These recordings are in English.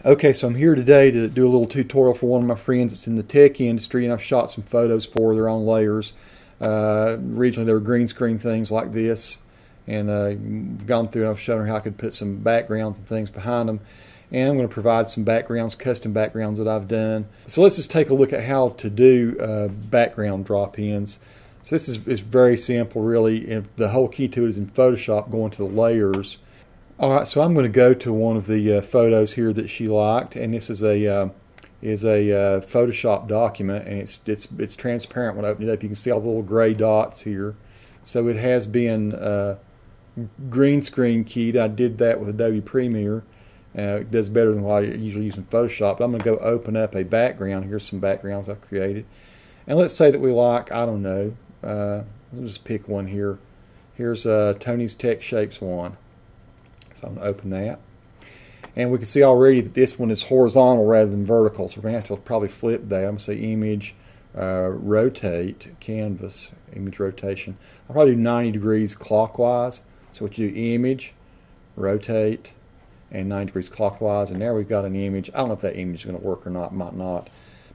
Okay, so I'm here today to do a little tutorial for one of my friends that's in the tech industry, and I've shot some photos for their own layers. Originally they were green screen things like this, and gone through and I've shown her how I could put some backgrounds and things behind them. And I'm going to provide some backgrounds, custom backgrounds that I've done. So let's just take a look at how to do background drop-ins. So this is very simple really, and the whole key to it is in Photoshop, going to the layers. Alright, so I'm going to go to one of the photos here that she liked, and this is a Photoshop document, and it's transparent when I open it up. You can see all the little gray dots here. So it has been green screen keyed. I did that with Adobe Premiere. It does better than what I usually use in Photoshop. But I'm going to go open up a background. Here's some backgrounds I've created. And let's say that we like, I don't know, let's just pick one here. Here's Tony's Tech Shapes one. So I'm going to open that. And we can see already that this one is horizontal rather than vertical. So we're going to have to probably flip that. I'm going to say Image, Rotate, Canvas, Image Rotation. I'll probably do 90 degrees clockwise. So what you do, Image, Rotate, and 90 degrees clockwise. And now we've got an image. I don't know if that image is going to work or not. Might not.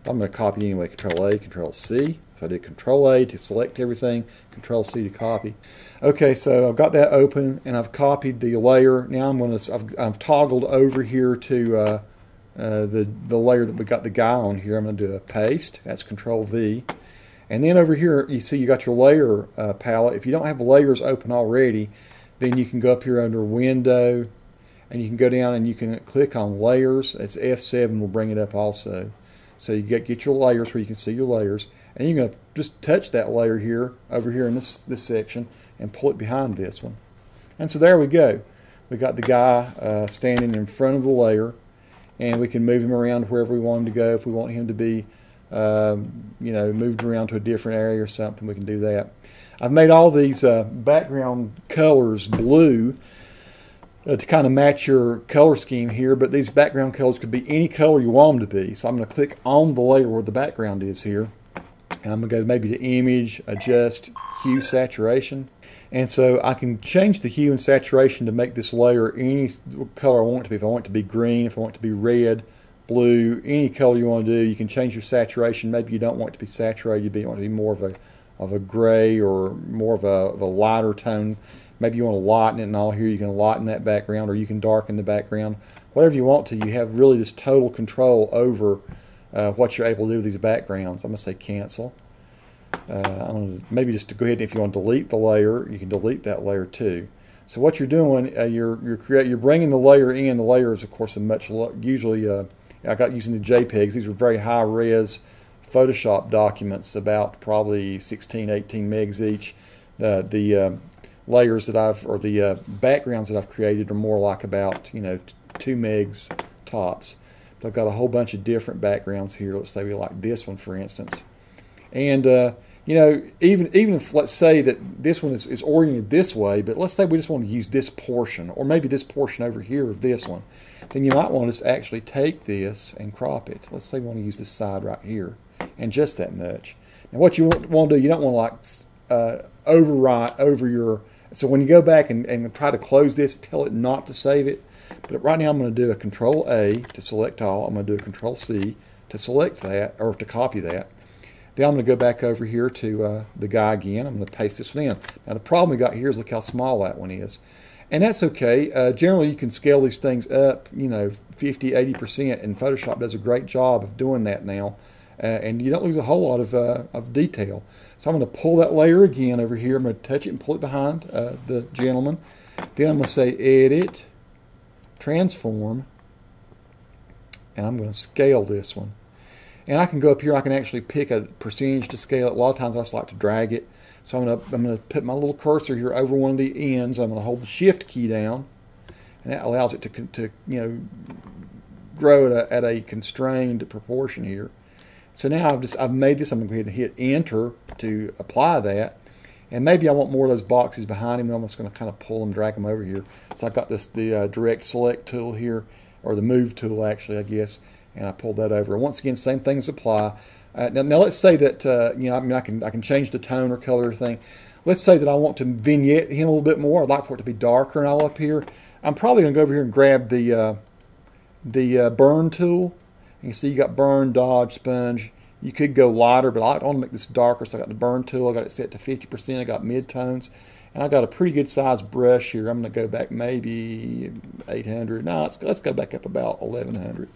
But I'm going to copy anyway. Control A, Control C. So I did Control A to select everything, Control C to copy. Okay, so I've got that open and I've copied the layer. Now I've toggled over here to the layer that we got the guy on here. I'm going to do a paste. That's Control V. And then over here you see you got your layer palette. If you don't have layers open already, then you can go up here under Window and you can go down and you can click on Layers. It's F7 will bring it up also. So you get your layers where you can see your layers, and you're going to just touch that layer here, over here in this section, and pull it behind this one. And so there we go. We got the guy standing in front of the layer, and we can move him around wherever we want him to go. If we want him to be, moved around to a different area or something, we can do that. I've made all these background colors blue to kind of match your color scheme here, but these background colors could be any color you want them to be. So I'm going to click on the layer where the background is here, and I'm going to go maybe to Image, Adjust, Hue, Saturation. And so I can change the hue and saturation to make this layer any color I want it to be. If I want it to be green, if I want it to be red, blue, any color you want to do, you can change your saturation. Maybe you don't want it to be saturated, you want it to be more of a gray or more of a lighter tone. Maybe you want to lighten it and all here. You can lighten that background, or you can darken the background. Whatever you want to. You have really just total control over what you're able to do with these backgrounds. I'm going to say cancel. I'm going to maybe just to go ahead, if you want to delete the layer, you can delete that layer too. So what you're doing, you're bringing the layer in. The layer is of course usually I got using the JPEGs. These are very high res Photoshop documents, about probably 16, 18 megs each. The layers that the backgrounds that I've created are more like about 2 megs tops. But I've got a whole bunch of different backgrounds here. Let's say we like this one for instance, and even if let's say that this one is oriented this way, but let's say we just want to use this portion, or maybe this portion over here of this one, then you might want to just actually take this and crop it. Let's say we want to use this side right here, and just that much. Now what you want to do, you don't want to like overwrite over your. So when you go back and try to close this, tell it not to save it. But right now I'm going to do a Control A to select all. I'm going to do a Control C to select that, or to copy that. Then I'm going to go back over here to the guy again. I'm going to paste this one in. Now the problem we got here is look how small that one is. And that's okay. Generally you can scale these things up, 50, 80%, and Photoshop does a great job of doing that now. And you don't lose a whole lot of detail. So I'm going to pull that layer again over here. I'm going to touch it and pull it behind the gentleman. Then I'm going to say Edit, Transform, and I'm going to scale this one. And I can go up here. I can actually pick a percentage to scale it. A lot of times I just like to drag it. So I'm going to put my little cursor here over one of the ends. I'm going to hold the Shift key down, and that allows it to grow at a constrained proportion here. So now I've made this. I'm going to go ahead and hit Enter to apply that. And maybe I want more of those boxes behind him. I'm just going to kind of pull them, drag them over here. So I've got the Direct Select tool here, or the Move tool actually, I guess. And I pulled that over. Once again, same things apply. Now let's say that I can change the tone or color or thing. Let's say that I want to vignette him a little bit more. I'd like for it to be darker and all up here. I'm probably going to go over here and grab the the burn tool. You can see you got burn, dodge, sponge. You could go lighter, but I want to make this darker, so I got the burn tool. I got it set to 50%. I got mid-tones. And I got a pretty good sized brush here. I'm going to go back maybe 800. No, let's go back up about 1100.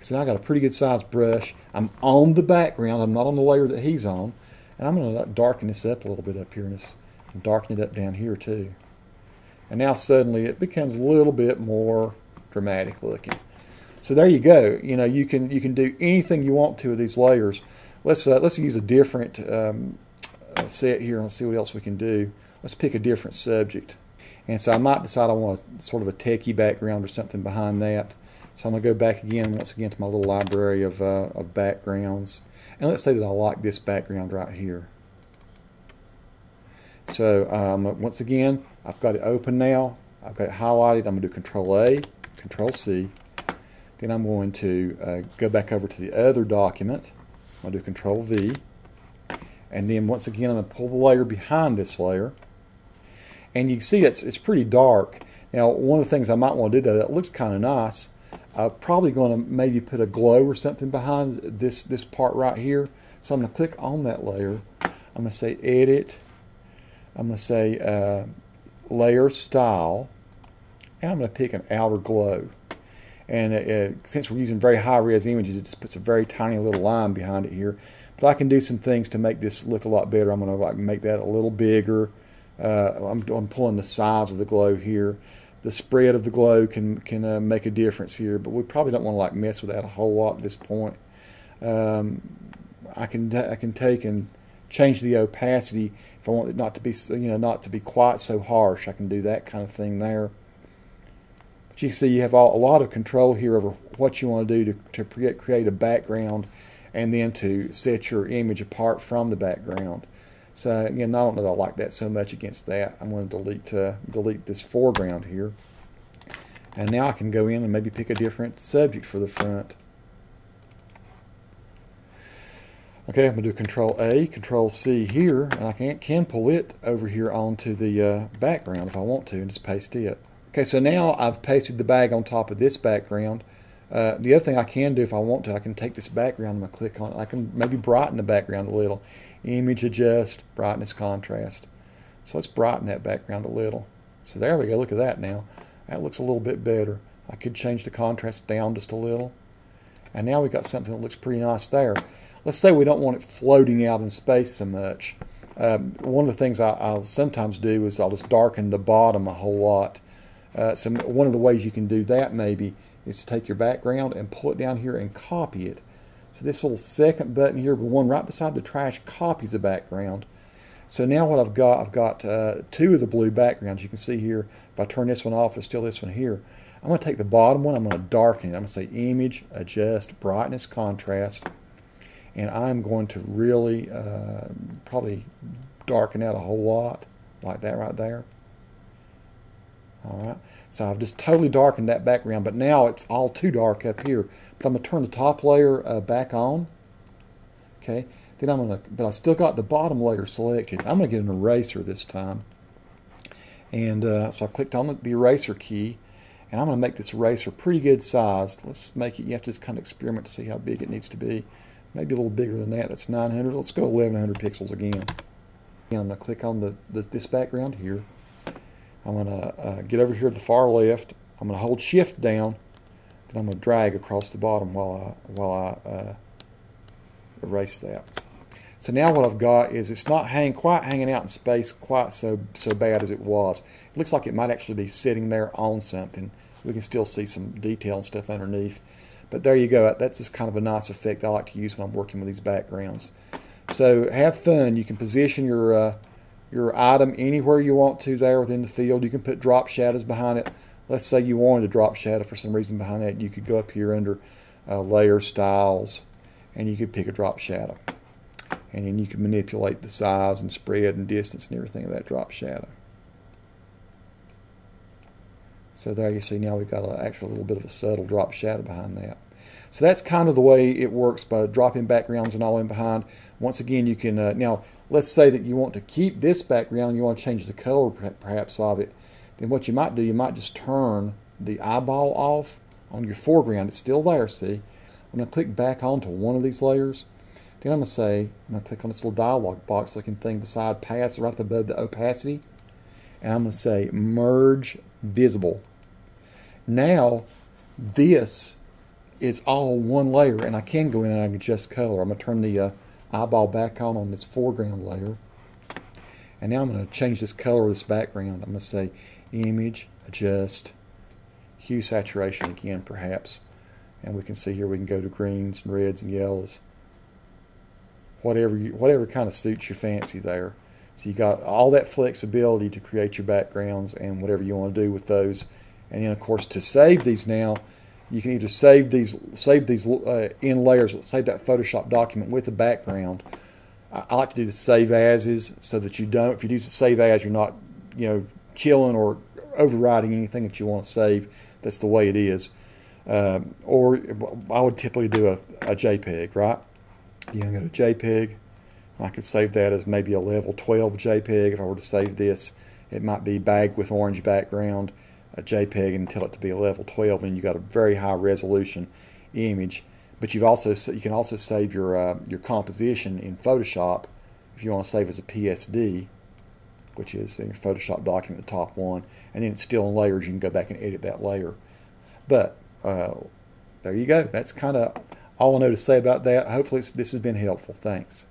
So now I got a pretty good sized brush. I'm on the background. I'm not on the layer that he's on. And I'm going to darken this up a little bit up here and darken it up down here too. And now suddenly it becomes a little bit more dramatic looking. So there you go. You know, you can do anything you want to with these layers. Let's use a different set here and let's see what else we can do. Let's pick a different subject. And so I might decide I want sort of a techie background or something behind that. So I'm going to go back again, once again, to my little library of backgrounds. And let's say that I like this background right here. So once again, I've got it open now. I've got it highlighted. I'm going to do Control A, Control C. Then I'm going to go back over to the other document. I'm going to do Control V. And then once again, I'm going to pull the layer behind this layer. And you can see it's pretty dark. Now, one of the things I might want to do, though, that looks kind of nice, I'm probably going to maybe put a glow or something behind this part right here. So I'm going to click on that layer. I'm going to say Edit. I'm going to say Layer Style. And I'm going to pick an outer glow. And since we're using very high-res images, it just puts a very tiny little line behind it here. But I can do some things to make this look a lot better. I'm going to make that a little bigger. I'm pulling the size of the glow here. The spread of the glow can make a difference here, but we probably don't want to mess with that a whole lot at this point. I can take and change the opacity if I want it not to be not to be quite so harsh. I can do that kind of thing there. But you can see you have a lot of control here over what you want to do to create a background and then to set your image apart from the background. So again, I don't know that I like that so much against that. I'm going to delete this foreground here. And now I can go in and maybe pick a different subject for the front. Okay, I'm going to do Control A, Control C here, and I can pull it over here onto the background if I want to and just paste it. Okay, so now I've pasted the bag on top of this background. The other thing I can do if I want to, I can take this background, I'm going to click on it. I can maybe brighten the background a little. Image adjust, brightness, contrast. So let's brighten that background a little. So there we go, look at that now. That looks a little bit better. I could change the contrast down just a little. And now we've got something that looks pretty nice there. Let's say we don't want it floating out in space so much. One of the things I'll sometimes do is I'll just darken the bottom a whole lot. So one of the ways you can do that maybe is to take your background and pull it down here and copy it. So this little second button here, the one right beside the trash, copies the background. So now what I've got two of the blue backgrounds. You can see here, if I turn this one off, there's still this one here. I'm going to take the bottom one, I'm going to darken it. I'm going to say Image, Adjust, Brightness, Contrast. And I'm going to really probably darken out a whole lot, like that right there. Alright, so I've just totally darkened that background, but now it's all too dark up here. But I'm going to turn the top layer back on. Okay, then but I still got the bottom layer selected. I'm going to get an eraser this time. And so I clicked on the eraser key, and I'm going to make this eraser pretty good sized. Let's make it, you have to just kind of experiment to see how big it needs to be. Maybe a little bigger than that. That's 900. Let's go 1100 pixels again. And I'm going to click on this background here. I'm going to get over here to the far left. I'm going to hold Shift down. Then I'm going to drag across the bottom while I erase that. So now what I've got is it's not quite hanging out in space quite so bad as it was. It looks like it might actually be sitting there on something. We can still see some detail and stuff underneath. But there you go. That's just kind of a nice effect I like to use when I'm working with these backgrounds. So have fun. You can position your item anywhere you want to there within the field. You can put drop shadows behind it. Let's say you wanted a drop shadow for some reason behind that. You could go up here under Layer Styles, and you could pick a drop shadow. And then you can manipulate the size and spread and distance and everything of that drop shadow. So there you see now we've got actually a little bit of a subtle drop shadow behind that. So that's kind of the way it works by dropping backgrounds and all in behind. Once again, you can, now let's say that you want to keep this background, you want to change the color perhaps of it. Then what you might do, you might just turn the eyeball off on your foreground. It's still there, see? I'm going to click back onto one of these layers. Then I'm going to click on this little dialog box looking thing beside paths right up above the opacity. And I'm going to say merge visible. Now this is all one layer, and I can go in and I can adjust color. I'm going to turn the eyeball back on this foreground layer. And now I'm going to change this color of this background. I'm going to say image, adjust, hue saturation again perhaps. And we can see here we can go to greens and reds and yellows. Whatever kind of suits your fancy there. So you got all that flexibility to create your backgrounds and whatever you want to do with those. And then of course to save these now, you can either save these in layers, save that Photoshop document with the background. I like to do the save as is so that you don't, if you do the save as, you're not, killing or overriding anything that you want to save. That's the way it is. Or I would typically do a JPEG, right? You can go to JPEG. I could save that as maybe a level 12 JPEG. If I were to save this, it might be bagged with orange background, a JPEG, and tell it to be a level 12, and you got a very high resolution image. But you can also save your composition in Photoshop if you want to save as a PSD, which is your Photoshop document, the top one, and then it's still in layers. You can go back and edit that layer. But there you go. That's kind of all I know to say about that. Hopefully this has been helpful. Thanks.